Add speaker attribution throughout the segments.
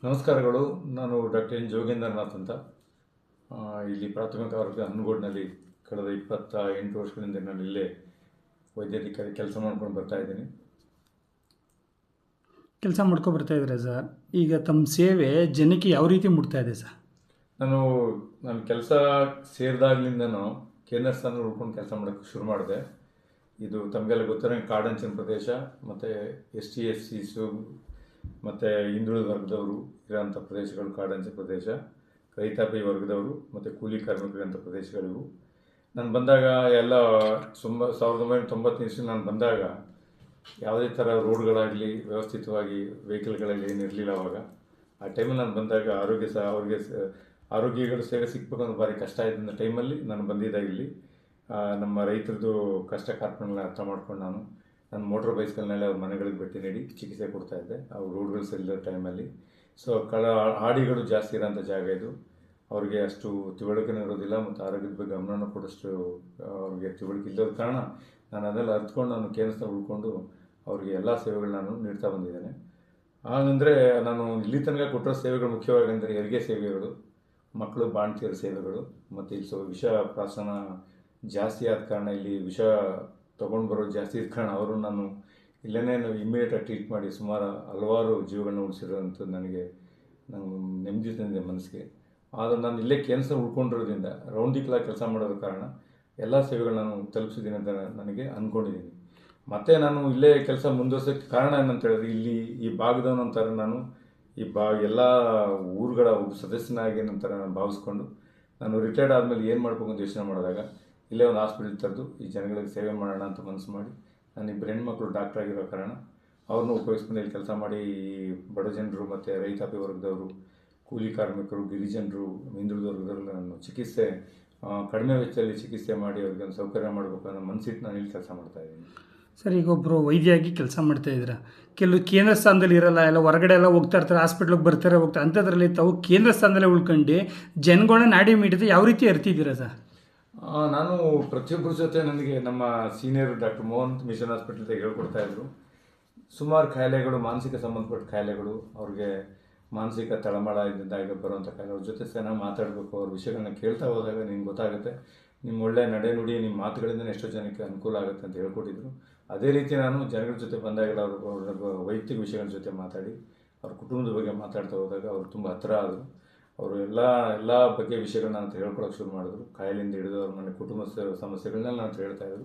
Speaker 1: ನಮಸ್ಕಾರಗಳು. ನಾನು doctor N Jogendranath ಅಂತ. ಇಲ್ಲಿ ಪ್ರಾಥಮಿಕ ಆರೋಗ್ಯ ಹನುಗೋಡಿನಲ್ಲಿ ಕಳೆದ 28 ವರ್ಷಗಳಿಂದ ನಾನು ಇಲ್ಲೇ ವೈದ್ಯಾಧಿಕಾರಿ ಕೆಲಸ ಮಾಡ್ಕೊಂಡು ಬರ್ತಾ ಇದ್ದೀನಿ.
Speaker 2: ಕೆಲಸ ಮಾಡ್ಕೊ ಬರ್ತಾ ಇದ್ದಾರೆ ಸರ್. ಈಗ ತಮ್ಮ ಸೇವೆ ಜನಕ್ಕೆ ಯಾವ ರೀತಿ ಮುಟ್ತಾ ಇದೆ ಸರ್?
Speaker 1: ನಾನು ಕೆಲಸ ಸೇರಿದಾಗಲಿಂದನೂ ಕೇಂದ್ರ ಸ್ಥಾನದಲ್ಲಿ ಉಳ್ಕೊಂಡು ಕೆಲಸ ಮಾಡೋಕ್ಕೆ ಶುರು ಮಾಡಿದೆ. ಇದು ತಮಗೆಲ್ಲ ಗೊತ್ತಿರೋ ಕಾಡಂಚಿನ ಪ್ರದೇಶ ಮತ್ತು ST/SCಸು ಮತ್ತು ಹಿಂದುಳಿದ ವರ್ಗದವರು ಇರೋಂಥ ಪ್ರದೇಶಗಳು ಕಾಡಂಚಿನ ಪ್ರದೇಶ, ರೈತಾಪಿ ವರ್ಗದವರು ಮತ್ತು ಕೂಲಿ ಕಾರ್ಮಿಕರು ಇರೋಂಥ ಪ್ರದೇಶಗಳಿವು. ನಾನು ಬಂದಾಗ ಎಲ್ಲ 1990 ನಾನು ಬಂದಾಗ ಯಾವುದೇ ಥರ ರೋಡ್ಗಳಾಗಲಿ ವ್ಯವಸ್ಥಿತವಾಗಿ ವೆಹಿಕಲ್ಗಳಲ್ಲಿ ಏನಿರಲಿಲ್ಲ. ಅವಾಗ ಆ ಟೈಮಲ್ಲಿ ನಾನು ಬಂದಾಗ ಆರೋಗ್ಯಗಳು ಸೇವೆ ಸಿಗ್ಬೇಕು ಅನ್ನೋ ಭಾರಿ ಕಷ್ಟ ಇದ್ದಂಥ ಟೈಮಲ್ಲಿ ನಾನು ಬಂದಿದ್ದಾಗ ಇಲ್ಲಿ ನಮ್ಮ ರೈತರದ್ದು ಕಷ್ಟ ಕಾರ್ಪಣ್ಯಗಳನ್ನ ಅರ್ಥ ಮಾಡ್ಕೊಂಡು ನಾನು ಮೋಟ್ರ್ ಬೈಸ್ಕಲ್ನೆಲ್ಲ ಅವ್ರ ಮನೆಗಳಿಗೆ ಭೇಟಿ ನೀಡಿ ಚಿಕಿತ್ಸೆ ಕೊಡ್ತಾಯಿದ್ದೆ. ಅವ್ರು ರೋಡ್ಗಳು ಸರಿಯಿಲ್ಲದ ಟೈಮಲ್ಲಿ. ಸೊ ಹಾಡಿಗಳು ಜಾಸ್ತಿ ಇರೋಂಥ ಜಾಗ ಇದು. ಅವ್ರಿಗೆ ಅಷ್ಟು ತಿಳುವಳಿಕೆನೂ ಇರೋದಿಲ್ಲ ಮತ್ತು ಆರೋಗ್ಯದ ಬಗ್ಗೆ ಗಮನನೂ ಕೊಡೋಷ್ಟು ಅವ್ರಿಗೆ ತಿಳುವಳಿಕೆ ಇಲ್ಲದ ಕಾರಣ ನಾನು ಅದೆಲ್ಲ ಅರ್ಥಕೊಂಡು ನಾನು ಕೇಂದ್ರದಲ್ಲಿ ಉಳ್ಕೊಂಡು ಅವ್ರಿಗೆ ಎಲ್ಲ ಸೇವೆಗಳು ನಾನು ನೀಡ್ತಾ ಬಂದಿದ್ದೇನೆ. ಹಾಗಂದರೆ ನಾನು ಇಲ್ಲಿ ತನಕ ಕೊಟ್ಟಿರೋ ಸೇವೆಗಳು ಮುಖ್ಯವಾಗಿ ಅಂದರೆ ಹೆರಿಗೆ ಸೇವೆಗಳು, ಮಕ್ಕಳು ಬಾಣ್ತಿಯರ ಸೇವೆಗಳು ಮತ್ತು ಇಲ್ಲಿ ವಿಷ ಪ್ರಾಶನ ಜಾಸ್ತಿ ಆದ ಕಾರಣ, ಇಲ್ಲಿ ವಿಷ ತೊಗೊಂಡು ಬರೋದು ಜಾಸ್ತಿ ಇದ್ದ ಕಾರಣ ಅವರು ನಾನು ಇಲ್ಲೇ ಇಮ್ಮಿಡಿಯೇಟಾಗಿ ಟ್ರೀಟ್ ಮಾಡಿ ಹಲವಾರು ಜೀವಗಳನ್ನ ಉಳಿಸಿರೋಂಥದ್ದು ನನಗೆ ನೆಮ್ಮದಿ ತಂದಿದೆ ಮನಸ್ಸಿಗೆ. ಆದರೆ ನಾನು ಇಲ್ಲೇ ಕೇಂದ್ರ ಉಳ್ಕೊಂಡಿರೋದ್ರಿಂದ ರೌಂಡ್ ದಿ ಕ್ಲಾಕ್ ಕೆಲಸ ಮಾಡೋದ್ರ ಕಾರಣ ಎಲ್ಲ ಸೇವೆಗಳು ನಾನು ತಲುಪಿಸಿದ್ದೀನಿ ಅಂತ ನನಗೆ ಅಂದ್ಕೊಂಡಿದ್ದೀನಿ. ಮತ್ತು ನಾನು ಇಲ್ಲೇ ಕೆಲಸ ಮುಂದುವರ್ಸೋಕ್ಕೆ ಕಾರಣ ಏನಂತ ಹೇಳಿದ್ರೆ, ಇಲ್ಲಿ ಈ ಭಾಗದವನು ಅಂತಾರೆ, ನಾನು ಎಲ್ಲ ಊರುಗಳ ಒಬ್ಬ ಸದಸ್ಯನಾಗಿ ನಂತರ ನಾನು ಭಾವಿಸ್ಕೊಂಡು ನಾನು ರಿಟೈರ್ಡ್ ಆದಮೇಲೆ ಏನು ಮಾಡಬೇಕು ಅಂತ ಯೋಚನೆ ಮಾಡಿದಾಗ ಇಲ್ಲೇ ಒಂದು ಹಾಸ್ಪಿಟಲ್ ತೆರೆದು ಈ ಜನಗಳಿಗೆ ಸೇವೆ ಮಾಡೋಣ ಅಂತ ಮನಸ್ಸು ಮಾಡಿ, ನಾನು ಇಬ್ಬರು ಹೆಣ್ಮಕ್ಳು ಡಾಕ್ಟರ್ ಆಗಿರೋ ಕಾರಣ ಅವ್ರನ್ನೂ ಉಪಯೋಗಿಸ್ಕೊಂಡು ಇಲ್ಲಿ ಕೆಲಸ ಮಾಡಿ ಈ ಬಡ ಜನರು ಮತ್ತು ರೈತಾಪಿ ವರ್ಗದವರು, ಕೂಲಿ ಕಾರ್ಮಿಕರು, ಗಿರಿಜನರು, ಹಿಂದುಳಿದ ವರ್ಗದವ್ರಿಗೆ ನಾನು ಚಿಕಿತ್ಸೆ ಕಡಿಮೆ ವೆಚ್ಚದಲ್ಲಿ ಚಿಕಿತ್ಸೆ ಮಾಡಿ ಅವ್ರಿಗೆ ಒಂದು ಸೌಕರ್ಯ ಮಾಡಬೇಕು ಅನ್ನೋ ಮನಸ್ಸಿಟ್ಟು ನಾನು ಇಲ್ಲಿ ಕೆಲಸ ಮಾಡ್ತಾಯಿದ್ದೀನಿ.
Speaker 2: ಸರ್, ಈಗ ಒಬ್ಬರು ವೈದ್ಯಾಗಿ ಕೆಲಸ ಮಾಡ್ತಾಯಿದ್ದೀರಾ. ಕೆಲವು ಕೇಂದ್ರ ಸ್ಥಾನದಲ್ಲಿ ಇರಲ್ಲ, ಎಲ್ಲ ಹೊರಗಡೆ ಎಲ್ಲ ಹೋಗ್ತಾ ಇರ್ತಾರೆ, ಹಾಸ್ಪಿಟ್ಲಿಗೆ ಬರ್ತಾರೆ ಹೋಗ್ತಾರೆ. ಅಂಥದ್ರಲ್ಲಿ ತಾವು ಕೇಂದ್ರ ಸ್ಥಾನದಲ್ಲೇ ಉಳ್ಕೊಂಡು ಜನಗಳನ್ನ ನಾಡಿ ಮಿಡಿದು ಯಾವ ರೀತಿ ಅರ್ತಿದ್ದೀರಾ ಸರ್?
Speaker 1: ನಾನು ಪ್ರತಿಯೊಬ್ಬರ ಜೊತೆ ನನಗೆ ನಮ್ಮ ಸೀನಿಯರ್ ಡಾಕ್ಟರ್ ಮೋಹನ್ ಮಿಷನ್ ಹಾಸ್ಪಿಟಲ್ದಾಗ ಹೇಳ್ಕೊಡ್ತಾಯಿದ್ರು. ಸುಮಾರು ಕಾಯಿಲೆಗಳು, ಮಾನಸಿಕ ಸಂಬಂಧಪಟ್ಟ ಕಾಯಿಲೆಗಳು, ಅವ್ರಿಗೆ ಮಾನಸಿಕ ತಳಮಳ ಇದ್ದಾಗ ಬರುವಂಥ ಕಾಯಿಲೆ, ಅವ್ರ ಜೊತೆ ಚೆನ್ನಾಗಿ ಮಾತಾಡಬೇಕು. ಅವ್ರ ವಿಷಯಗಳನ್ನ ಕೇಳ್ತಾ ಹೋದಾಗ ನಿಮ್ಗೆ ಗೊತ್ತಾಗುತ್ತೆ, ನಿಮ್ಮ ಒಳ್ಳೆಯ ನಡೆನುಡಿ, ನಿಮ್ಮ ಮಾತುಗಳಿಂದ ಎಷ್ಟೋ ಜನಕ್ಕೆ ಅನುಕೂಲ ಆಗುತ್ತೆ ಅಂತ ಹೇಳ್ಕೊಟ್ಟಿದ್ರು. ಅದೇ ರೀತಿ ನಾನು ಜನಗಳ ಜೊತೆ ಬಂದಾಗ ಅವ್ರ ವೈಯಕ್ತಿಕ ವಿಷಯಗಳ ಜೊತೆ ಮಾತಾಡಿ ಅವ್ರ ಕುಟುಂಬದ ಬಗ್ಗೆ ಮಾತಾಡ್ತಾ ಹೋದಾಗ ಅವರು ತುಂಬ ಹತ್ತಿರ ಆದರು. ಅವರು ಎಲ್ಲ ಬಗ್ಗೆ ವಿಷಯಗಳನ್ನ ಅಂತ ಹೇಳ್ಕೊಳಕ್ಕೆ ಶುರು ಮಾಡಿದ್ರು. ಕಾಯಿಲೆಯಿಂದ ಹಿಡಿದು ಅವ್ರ ಮನೆ ಕುಟುಂಬ ಸಮಸ್ಯೆಗಳನ್ನೆಲ್ಲ ನಾನು ಹೇಳ್ತಾಯಿದ್ರು.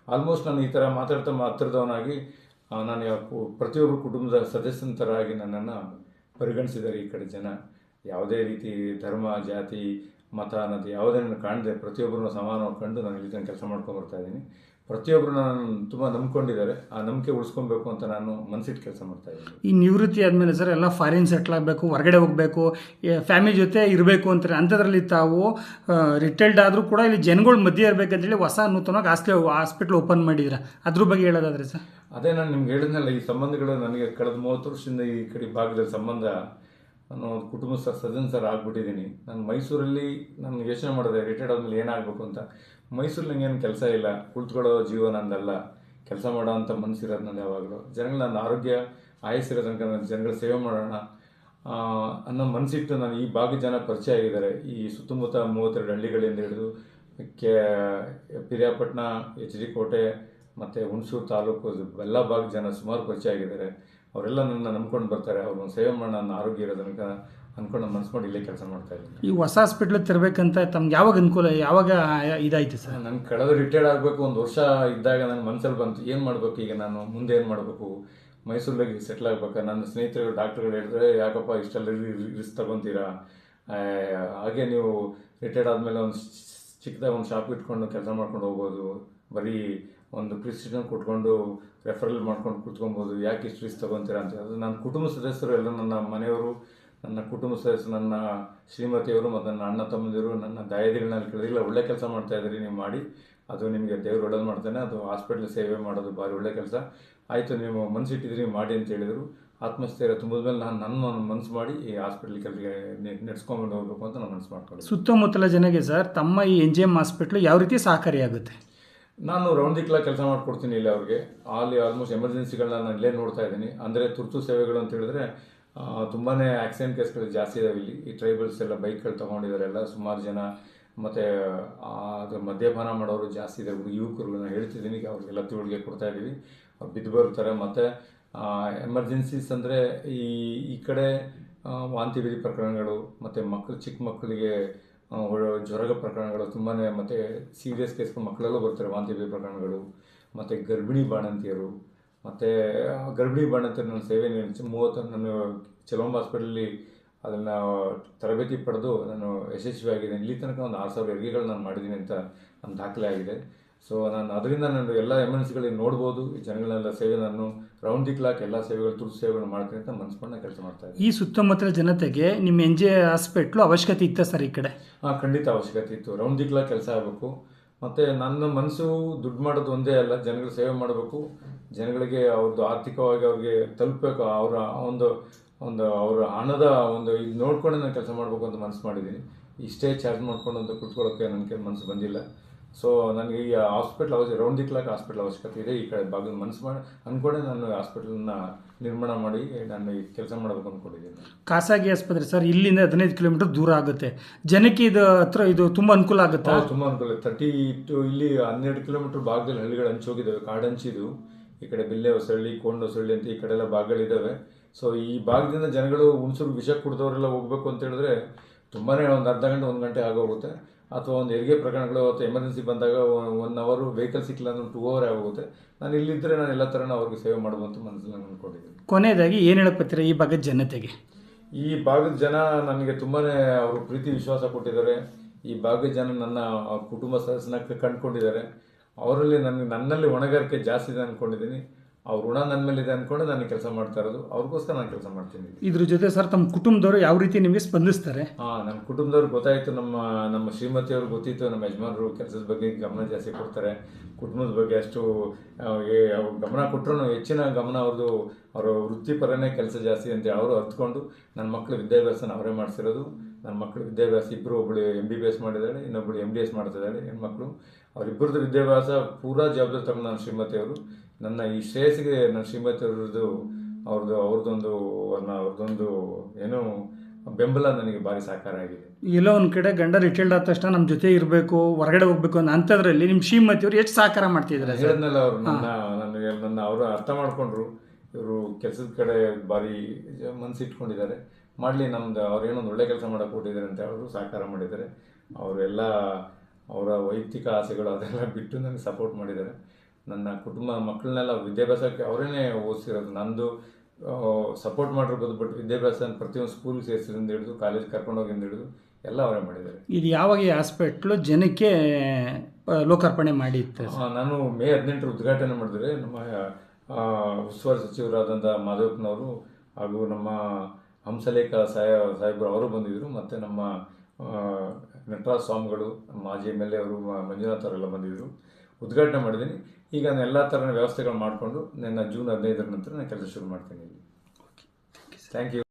Speaker 1: ಆಲ್ಮೋಸ್ಟ್ ನಾನು ಈ ಥರ ಮಾತಾಡ್ತಾ ಹತ್ತಿರದವನಾಗಿ ನಾನು ಪ್ರತಿಯೊಬ್ಬರು ಕುಟುಂಬದ ಸದಸ್ಯನ ಥರ ಆಗಿ ನನ್ನನ್ನು ಪರಿಗಣಿಸಿದ್ದಾರೆ ಈ ಕಡೆ ಜನ. ಯಾವುದೇ ರೀತಿ ಧರ್ಮ, ಜಾತಿ, ಮತ ಅನ್ನೋದು ಯಾವುದನ್ನು ಕಾಣದೆ ಪ್ರತಿಯೊಬ್ಬರನ್ನು ಸಮಾನವಾಗಿ ಕಂಡು ನಾನು ಇಲ್ಲಿ ಕೆಲಸ ಮಾಡ್ಕೊಂಡು ಬರ್ತಾ ಇದ್ದೀನಿ. ಪ್ರತಿಯೊಬ್ಬರು ನಾನು ತುಂಬ ನಂಬ್ಕೊಂಡಿದ್ದಾರೆ. ಆ ನಂಬಿಕೆ ಉಳಿಸ್ಕೊಬೇಕು ಅಂತ ನಾನು ಮನಸ್ಸಿಟ್ಟು ಕೆಲಸ ಮಾಡ್ತಾ ಇದ್ದೀನಿ.
Speaker 2: ಈ ನಿವೃತ್ತಿ ಆದಮೇಲೆ ಸರ್ ಎಲ್ಲ ಫಾರಿನ್ ಸೆಟ್ಲ್ ಆಗಬೇಕು, ಹೊರಗಡೆ ಹೋಗಬೇಕು, ಫ್ಯಾಮಿಲಿ ಜೊತೆ ಇರಬೇಕು ಅಂತಾರೆ. ಅಂಥದ್ರಲ್ಲಿ ತಾವು ರಿಟೈರ್ಡ್ ಆದರೂ ಕೂಡ ಇಲ್ಲಿ ಜನಗಳ ಮಧ್ಯೆ ಇರಬೇಕಂತೇಳಿ ಹೊಸ ನೂತನವಾಗಿ ಹಾಸ್ಪಿಟ್ಲ್ ಓಪನ್ ಮಾಡಿದ್ದೀರಾ. ಅದ್ರ ಬಗ್ಗೆ ಹೇಳೋದಾದ್ರೆ ಸರ್?
Speaker 1: ಅದೇ ನಾನು ನಿಮ್ಗೆ ಹೇಳಿದ್ನಲ್ಲ, ಈ ಸಂಬಂಧಗಳು ನನಗೆ ಕಳೆದ 30 ವರ್ಷದಿಂದ ಈ ಕಡೆ ಭಾಗದಲ್ಲಿ ಸಂಬಂಧ, ನಾನು ಕುಟುಂಬ ಸದಸ್ಯರ ಆಗ್ಬಿಟ್ಟಿದ್ದೀನಿ. ನಾನು ಮೈಸೂರಲ್ಲಿ ನಾನು ಯೋಚನೆ ಮಾಡಿದೆ ರಿಟೈರ್ಡ್ ಆದಮೇಲೆ ಏನಾಗಬೇಕು ಅಂತ. ಮೈಸೂರಲ್ಲಿ ನನಗೇನು ಕೆಲಸ ಇಲ್ಲ, ಕುಳಿತುಕೊಳ್ಳೋ ಜೀವ ನಂದಲ್ಲ, ಕೆಲಸ ಮಾಡೋ ಅಂಥ ಮನಸ್ಸಿರೋದು ನಾನು ಯಾವಾಗಲೂ. ಜನಗಳು ನನ್ನ ಆರೋಗ್ಯ ಆಯಸ್ಸಿರೋ ತನಕ ನಾನು ಜನಗಳ ಸೇವೆ ಮಾಡೋಣ ಅನ್ನೋ ಮನಸ್ಸಿಟ್ಟು ನಾನು ಈ ಭಾಗದ ಜನ ಪರಿಚಯ ಆಗಿದ್ದಾರೆ. ಈ ಸುತ್ತಮುತ್ತ 32 ಹಳ್ಳಿಗಳಿಂದ ಹಿಡಿದು ಪಿರಿಯಾಪಟ್ಟಣ, HD ಕೋಟೆ ಮತ್ತು ಹುಣಸೂರು ತಾಲೂಕು ಎಲ್ಲ ಭಾಗದ ಜನ ಸುಮಾರು ಪರಿಚಯ ಆಗಿದ್ದಾರೆ. ಅವರೆಲ್ಲ ನನ್ನ ನಂಬ್ಕೊಂಡು ಬರ್ತಾರೆ. ಅವ್ರನ್ನ ಸೇವೆ ಮಾಡೋಣ, ನನ್ನ ಆರೋಗ್ಯ ಇರೋ ತನಕ ಅಂದ್ಕೊಂಡು ಮನಸ್ಸು ಮಾಡಿ ಇಲ್ಲೇ ಕೆಲಸ ಮಾಡ್ತಾಯಿದ್ದೀನಿ.
Speaker 2: ಈ ಹೊಸ ಹಾಸ್ಪಿಟ್ಲ್ ತರಬೇಕಂತ ತಮ್ಗೆ ಯಾವಾಗ ಅನುಕೂಲ, ಯಾವಾಗ ಇದಾಯಿತು ಸರ್?
Speaker 1: ನಾನು ಕಳೆದ ರಿಟೈರ್ಡ್ ಆಗಬೇಕು 1 ವರ್ಷ ಇದ್ದಾಗ ನನ್ನ ಮನಸ್ಸಲ್ಲಿ ಬಂತು, ಏನು ಮಾಡಬೇಕು ಈಗ, ನಾನು ಮುಂದೆ ಏನು ಮಾಡಬೇಕು, ಮೈಸೂರಿಗೆ ಸೆಟ್ಲ್ ಆಗಬೇಕಾ. ನನ್ನ ಸ್ನೇಹಿತರು ಡಾಕ್ಟ್ರುಗಳು ಹೇಳಿದ್ರೆ, ಯಾಕಪ್ಪ ಇಷ್ಟೆಲ್ಲ ರಿಸ್ಕ್ ತೊಗೊತೀರಾ, ಹಾಗೆ ನೀವು ರಿಟೈರ್ಡ್ ಆದಮೇಲೆ ಒಂದು ಚಿಕ್ಕದಾಗ ಒಂದು ಶಾಪ್ ಇಟ್ಕೊಂಡು ಕೆಲಸ ಮಾಡ್ಕೊಂಡು ಹೋಗ್ಬೋದು, ಬರೀ ಒಂದು ಪ್ರಿಸ್ಕ್ರಿಪ್ಷನ್ ಕೊಟ್ಕೊಂಡು ರೆಫರಲ್ ಮಾಡ್ಕೊಂಡು ಕೂತ್ಕೊಬೋದು, ಯಾಕೆ ಇಷ್ಟು ರಿಸ್ಕ್ ತೊಗೊತೀರಾ ಅಂತ. ಅದು ನನ್ನ ಕುಟುಂಬ ಸದಸ್ಯರು ಎಲ್ಲ, ನನ್ನ ಮನೆಯವರು, ನನ್ನ ಕುಟುಂಬ ಸದಸ್ಯರು, ನನ್ನ ಶ್ರೀಮತಿಯವರು ಮತ್ತು ನನ್ನ ಅಣ್ಣ ತಮ್ಮಂದಿರು, ನನ್ನ ದಾಯಾದಿಗಳನ್ನ ಕೇಳಿದಿಲ್ಲ, ಒಳ್ಳೆ ಕೆಲಸ ಮಾಡ್ತಾಯಿದ್ರಿ ನೀವು, ಮಾಡಿ, ಅದು ನಿಮಗೆ ದೇವ್ರು ಒಳ್ಳೇದು ಮಾಡ್ತಾನೆ, ಅದು ಹಾಸ್ಪಿಟ್ಲ್ ಸೇವೆ ಮಾಡೋದು ಭಾರಿ ಒಳ್ಳೆ ಕೆಲಸ ಆಯಿತು, ನೀವು ಮನಸ್ಸಿಟ್ಟಿದ್ರಿ ಮಾಡಿ ಅಂತ ಹೇಳಿದರು. ಆತ್ಮಸ್ಥೈರ್ಯ ತುಂಬಿದ ಮೇಲೆ ನನ್ನ ಮನಸ್ಸು ಮಾಡಿ ಈ ಹಾಸ್ಪಿಟ್ಲ್ ಕೆಲಸ ನಡೆಸ್ಕೊಂಡು ಹೋಗ್ಬೇಕು ಅಂತ ನಾನು ಮನಸ್ಸು ಮಾಡ್ಕೊಂಡು.
Speaker 2: ಸುತ್ತಮುತ್ತಲ ಜನಗೆ ಸರ್ ತಮ್ಮ ಈ NGM ಹಾಸ್ಪಿಟ್ಲು ಯಾವ ರೀತಿ ಸಹಕಾರಿಯಾಗುತ್ತೆ?
Speaker 1: ನಾನು ರೌಂಡ್ ದಿ ಕ್ಲಾಕ್ ಕೆಲಸ ಮಾಡಿಕೊಡ್ತೀನಿ ಇಲ್ಲಿ ಅವ್ರಿಗೆ. ಅಲ್ಲಿ ಆಲ್ಮೋಸ್ಟ್ ಎಮರ್ಜೆನ್ಸಿಗಳನ್ನ ನಾನು ಇಲ್ಲೇ ನೋಡ್ತಾ ಇದ್ದೀನಿ. ಅಂದರೆ ತುರ್ತು ಸೇವೆಗಳು ಅಂತ ಹೇಳಿದ್ರೆ ತುಂಬಾ ಆಕ್ಸಿಡೆಂಟ್ ಕೇಸ್ಗಳು ಜಾಸ್ತಿ ಇದಾವೆ ಇಲ್ಲಿ. ಈ ಟ್ರೈಬಲ್ಸ್ ಎಲ್ಲ ಬೈಕ್ಗಳು ತೊಗೊಂಡಿದ್ದಾರೆ ಎಲ್ಲ ಸುಮಾರು ಜನ. ಮತ್ತು ಅದು ಮದ್ಯಪಾನ ಮಾಡೋರು ಜಾಸ್ತಿ ಇದೆ. ಯುವಕರು ನಾನು ಹೇಳ್ತಿದ್ದೀನಿ, ಅವ್ರಿಗೆಲ್ಲ ತಿಳುವಳಿಕೆ ಕೊಡ್ತಾ ಇದ್ದೀವಿ. ಅವ್ರು ಬಿದ್ದು ಬರ್ತಾರೆ. ಮತ್ತು ಎಮರ್ಜೆನ್ಸೀಸ್ ಅಂದರೆ ಈ ಕಡೆ ವಾಂತಿ ಭೇದಿ ಪ್ರಕರಣಗಳು, ಮತ್ತು ಚಿಕ್ಕ ಮಕ್ಕಳಿಗೆ ಜ್ವರದ ಪ್ರಕರಣಗಳು ತುಂಬಾ, ಮತ್ತು ಸೀರಿಯಸ್ ಕೇಸ್ಗಳು ಮಕ್ಕಳಲ್ಲೂ ಬರ್ತಾರೆ ವಾಂತಿ ಭೇದಿ ಪ್ರಕರಣಗಳು. ಮತ್ತು ಗರ್ಭಿಣಿ ಬಾಣಂತಿಯರು, ಮತ್ತು ಗರ್ಭಿಣಿ ಬಾಣಂತಿಯರು ನನ್ನ ಸೇವೆ ನಾನು ಚೆಲುವಂಬ ಹಾಸ್ಪಿಟಲಲ್ಲಿ ಅದನ್ನು ತರಬೇತಿ ಪಡೆದು ನಾನು ಯಶಸ್ವಿಯಾಗಿದ್ದೀನಿ. ಇಲ್ಲಿ ತನಕ ಒಂದು 6,000 ಹೆರಿಗೆಗಳು ನಾನು ಮಾಡಿದ್ದೀನಿ ಅಂತ ನನ್ನ ದಾಖಲೆ ಆಗಿದೆ. ಸೊ ಅದರಿಂದ ನಾನು ಎಲ್ಲ ಎಮರ್ಜೆನ್ಸಿಗಳಿಗೆ ನೋಡ್ಬೋದು. ಈ ಜನಗಳೆಲ್ಲ ಸೇವೆ ನಾನು ರೌಂಡ್ ದಿ ಕ್ಲಾಕ್ ಎಲ್ಲ ಸೇವೆಗಳು, ತುರ್ತು ಸೇವೆಗಳು ಮಾಡ್ತೀನಿ ಅಂತ ಮನಸ್ಸನ್ನು ಕೆಲಸ ಮಾಡ್ತಾ ಇದ್ದೀನಿ.
Speaker 2: ಈ ಸುತ್ತಮುತ್ತಲ ಜನತೆಗೆ ನಿಮ್ಮ NJ ಹಾಸ್ಪಿಟ್ಲು ಅವಶ್ಯಕತೆ ಇತ್ತ ಸರ್ ಈ ಕಡೆ?
Speaker 1: ಖಂಡಿತ ಅವಶ್ಯಕತೆ ಇತ್ತು. ರೌಂಡ್ ದಿ ಕ್ಲಾಕ್ ಕೆಲಸ ಆಗಬೇಕು. ಮತ್ತು ನನ್ನ ಮನಸ್ಸು ದುಡ್ಡು ಮಾಡೋದು ಒಂದೇ ಅಲ್ಲ, ಜನಗಳ ಸೇವೆ ಮಾಡಬೇಕು. ಜನಗಳಿಗೆ ಅವ್ರದ್ದು ಆರ್ಥಿಕವಾಗಿ ಅವ್ರಿಗೆ ತಲುಪಬೇಕು. ಅವರ ಹಣದ ಇದು ನೋಡ್ಕೊಂಡು ನಾನು ಕೆಲಸ ಮಾಡಬೇಕು ಅಂತ ಮನಸ್ಸು ಮಾಡಿದ್ದೀನಿ. ಇಷ್ಟೇ ಚಾರ್ಜ್ ಮಾಡ್ಕೊಂಡು ಅಂತ ಕುತ್ಕೊಳ್ಳೋಕ್ಕೆ ನನಗೆ ಮನಸ್ಸು ಬಂದಿಲ್ಲ. ಸೊ ನನಗೆ ಈ ರೌಂಡ್ ದಿ ಕ್ಲಾಕ್ ಹಾಸ್ಪಿಟಲ್ ಅವಶ್ಯಕತೆ ಇದೆ. ಈ ಕಡೆ ಭಾಗದ ಮನಸ್ಸು ಮಾಡಿ ಅಂದ್ಕೊಂಡೆ ನಾನು ಹಾಸ್ಪಿಟಲ್ನ ನಿರ್ಮಾಣ ಮಾಡಿ ನಾನು ಈ ಕೆಲಸ ಮಾಡಬೇಕು ಅಂದ್ಕೊಂಡಿದ್ದೀನಿ.
Speaker 2: ಖಾಸಗಿ ಆಸ್ಪತ್ರೆ ಸರ್ ಇಲ್ಲಿಂದ 15 ಕಿಲೋಮೀಟರ್ ದೂರ ಆಗುತ್ತೆ. ಜನಕ್ಕೆ ಇದು ತುಂಬ ಅನುಕೂಲ ಆಗುತ್ತೆ.
Speaker 1: ತುಂಬ ಅನುಕೂಲ. ಇಲ್ಲಿ 12 ಕಿಲೋಮೀಟರ್ ಭಾಗದಲ್ಲಿ ಹಳ್ಳಿಗಳು ಹಂಚೋಗಿದ್ದಾವೆ, ಕಾಡು ಹಂಚಿದು. ಈ ಕಡೆ ಬಿಲ್ಲೆ ಹೊಸಳ್ಳಿ, ಕೋಂಡ್ ಹೊಸಳ್ಳಿ ಅಂತ ಈ ಕಡೆ ಎಲ್ಲ ಭಾಗಗಳಿದ್ದಾವೆ. ಸೊ ಈ ಭಾಗದಿಂದ ಜನಗಳು ಹುಣಸೂರು ವಿಷ ಕುಡಿದವರೆಲ್ಲ ಹೋಗ್ಬೇಕು ಅಂತ ಹೇಳಿದ್ರೆ ತುಂಬಾ ಒಂದು ಅರ್ಧ ಗಂಟೆ 1 ಗಂಟೆ ಆಗೋಗುತ್ತೆ. ಅಥವಾ ಒಂದು ಹೆರಿಗೆ ಪ್ರಕರಣಗಳು ಅಥವಾ ಎಮರ್ಜೆನ್ಸಿ ಬಂದಾಗ 1 ಅವರ್ ವೆಹಿಕಲ್ ಸಿಕ್ಕಿಲ್ಲ ಅಂದ್ರೆ 2 ಅವರ್ ಆಗೋಗುತ್ತೆ. ನಾನು ಇಲ್ಲಿದ್ದರೆ ನಾನು ಎಲ್ಲ ಥರನೂ ಅವ್ರಿಗೆ ಸೇವೆ ಮಾಡುವಂತ ಮನಸ್ಸಲ್ಲಿ ನಾನು ಅಂದ್ಕೊಂಡಿದ್ದೀನಿ.
Speaker 2: ಕೊನೆಯದಾಗಿ ಏನು ಹೇಳಕ್ಪತ್ತೀರ ಈ ಭಾಗದ ಜನತೆಗೆ? ಈ
Speaker 1: ಭಾಗದ ಜನ ನನಗೆ ತುಂಬಾ ಅವರು ಪ್ರೀತಿ ವಿಶ್ವಾಸ ಕೊಟ್ಟಿದ್ದಾರೆ. ಈ ಭಾಗದ ಜನ ನನ್ನ ಕುಟುಂಬ ಸದಸ್ಯನ ಕಂಡುಕೊಂಡಿದ್ದಾರೆ. ಅವರಲ್ಲಿ ನನ್ನಲ್ಲಿ ಹೊಣೆಗಾರಿಕೆ ಜಾಸ್ತಿ ಇದೆ ಅಂದ್ಕೊಂಡಿದ್ದೀನಿ. ಅವ್ರ ಋಣ ನನ್ನ ಮೇಲೆ ಇದೆ ಅಂದ್ಕೊಂಡು ನಾನು ಕೆಲಸ ಮಾಡ್ತಾ ಇರೋದು. ಅವ್ರಿಗೋಸ್ಕರ ನಾನು ಕೆಲಸ ಮಾಡ್ತೀನಿ.
Speaker 2: ಇದ್ರ ಜೊತೆ ಸರ್ ತಮ್ಮ ಕುಟುಂಬದವರು ಯಾವ ರೀತಿ ನಿಮಗೆ ಸ್ಪಂದಿಸ್ತಾರೆ?
Speaker 1: ನನ್ನ ಕುಟುಂಬದವ್ರಿಗೆ ಗೊತ್ತಾಯಿತು, ನಮ್ಮ ಶ್ರೀಮತಿಯವ್ರಿಗೆ ಗೊತ್ತಿತ್ತು, ನಮ್ಮ ಯಜಮಾನರು ಕೆಲಸದ ಬಗ್ಗೆ ಗಮನ ಜಾಸ್ತಿ ಕೊಡ್ತಾರೆ. ಕುಟುಂಬದ ಬಗ್ಗೆ ಅಷ್ಟು ಗಮನ ಕೊಟ್ಟರು ಹೆಚ್ಚಿನ ಗಮನ ಅವರ ವೃತ್ತಿಪರನೇ ಕೆಲಸ ಜಾಸ್ತಿ ಅಂತ ಅವರು ಅರ್ಥಕೊಂಡು ನನ್ನ ಮಕ್ಕಳ ವಿದ್ಯಾಭ್ಯಾಸನ ಅವರೇ ಮಾಡಿಸಿರೋದು. ನನ್ನ ಮಕ್ಕಳ ವಿದ್ಯಾಭ್ಯಾಸ ಒಬ್ಬಳು MBBS ಮಾಡಿದ್ದಾಳೆ, ಇನ್ನೊಬ್ಬಳು MDS ಮಾಡ್ತಿದ್ದಾಳೆ ಹೆಣ್ಮಕ್ಳು. ಅವರಿಬ್ಬರದ್ದು ವಿದ್ಯಾಭ್ಯಾಸ ಪೂರಾ ಜವಾಬ್ದಾರಿ ತಗೊಂಡು ನನ್ನ ಶ್ರೀಮತಿಯವರು. ನನ್ನ ಈ ಶ್ರೇಯಸ್ಸಿಗೆ ನನ್ನ ಶ್ರೀಮತಿಯವ್ರದ್ದು ಅವ್ರದ್ದೊಂದು ಏನೋ ಬೆಂಬಲ ನನಗೆ ಭಾರಿ ಸಾಕಾರ ಆಗಿದೆ.
Speaker 2: ಎಲ್ಲೋ ಒಂದು ಕಡೆ ಗಂಡ ರಿಟೈರ್ಡ್ ಆದ ತಕ್ಷಣ ನಮ್ಮ ಜೊತೆ ಇರಬೇಕು, ಹೊರಗಡೆ ಹೋಗ್ಬೇಕು ಅನ್ನೋ ಅಂಥದ್ರಲ್ಲಿ ನಿಮ್ಮ ಶ್ರೀಮತಿಯವರು ಎಷ್ಟು ಸಹಕಾರ ಮಾಡ್ತಿದ್ದಾರೆ?
Speaker 1: ಹೇಳಿದ್ನಲ್ಲ, ಅವರು ನನ್ನ ಅವರು ಅರ್ಥ ಮಾಡಿಕೊಂಡ್ರು. ಇವರು ಕೆಲಸದ ಕಡೆ ಭಾರಿ ಮನಸ್ಸಿಟ್ಕೊಂಡಿದ್ದಾರೆ. ಮಾಡಲಿ, ಅವ್ರೇನೊಂದು ಒಳ್ಳೆ ಕೆಲಸ ಮಾಡೋಕೆ ಕೊಟ್ಟಿದ್ದಾರೆ ಅಂತ ಅವರು ಸಹಕಾರ ಮಾಡಿದ್ದಾರೆ. ಅವರೆಲ್ಲ ಅವರ ವೈಯಕ್ತಿಕ ಆಸೆಗಳು ಅದೆಲ್ಲ ಬಿಟ್ಟು ನನಗೆ ಸಪೋರ್ಟ್ ಮಾಡಿದ್ದಾರೆ. ನನ್ನ ಕುಟುಂಬ ಮಕ್ಕಳನ್ನೆಲ್ಲ ವಿದ್ಯಾಭ್ಯಾಸಕ್ಕೆ ಅವರೇನೆ ಓದಿಸಿರೋದು. ನಂದು ಸಪೋರ್ಟ್ ಮಾಡಿರ್ಬೋದು, ಬಟ್ ವಿದ್ಯಾಭ್ಯಾಸ ಪ್ರತಿಯೊಂದು ಸ್ಕೂಲ್ ಸೇರಿಸಿದಿಂದ ಹಿಡಿದು ಕಾಲೇಜ್ ಕರ್ಕೊಂಡೋಗಿಂದ ಹಿಡಿದು ಎಲ್ಲ ಅವರೇ ಮಾಡಿದ್ದಾರೆ.
Speaker 2: ಇದು ಯಾವಾಗ ಈ ಹಾಸ್ಪಿಟ್ಲು ಜನಕ್ಕೆ ಲೋಕಾರ್ಪಣೆ ಮಾಡಿತ್ತು?
Speaker 1: ನಾನು ಮೇ 18 ಉದ್ಘಾಟನೆ ಮಾಡಿದರೆ ನಮ್ಮ ಉಸ್ತುವಾರಿ ಸಚಿವರಾದಂಥ ಮಾಧವಪ್ಪನವರು ಹಾಗೂ ನಮ್ಮ ಹಂಸಲೇಖ ಸಾಹೇಬರು ಅವರು ಬಂದಿದ್ದರು. ಮತ್ತು ನಮ್ಮ ನಟರಾಜ ಸ್ವಾಮಿಗಳು, ಮಾಜಿ MLA ಅವರು ಮಂಜುನಾಥ್ ಅವರೆಲ್ಲ ಬಂದಿದ್ದರು. ಉದ್ಘಾಟನೆ ಮಾಡಿದ್ದೀನಿ. ಈಗ ನಾನು ಎಲ್ಲ ಥರದ ವ್ಯವಸ್ಥೆಗಳು ಮಾಡಿಕೊಂಡು ನನ್ನ ಜೂನ್ 15 ನಂತರ ನಾನು ಕೆಲಸ ಶುರು ಮಾಡ್ತೀನಿ. Thank you.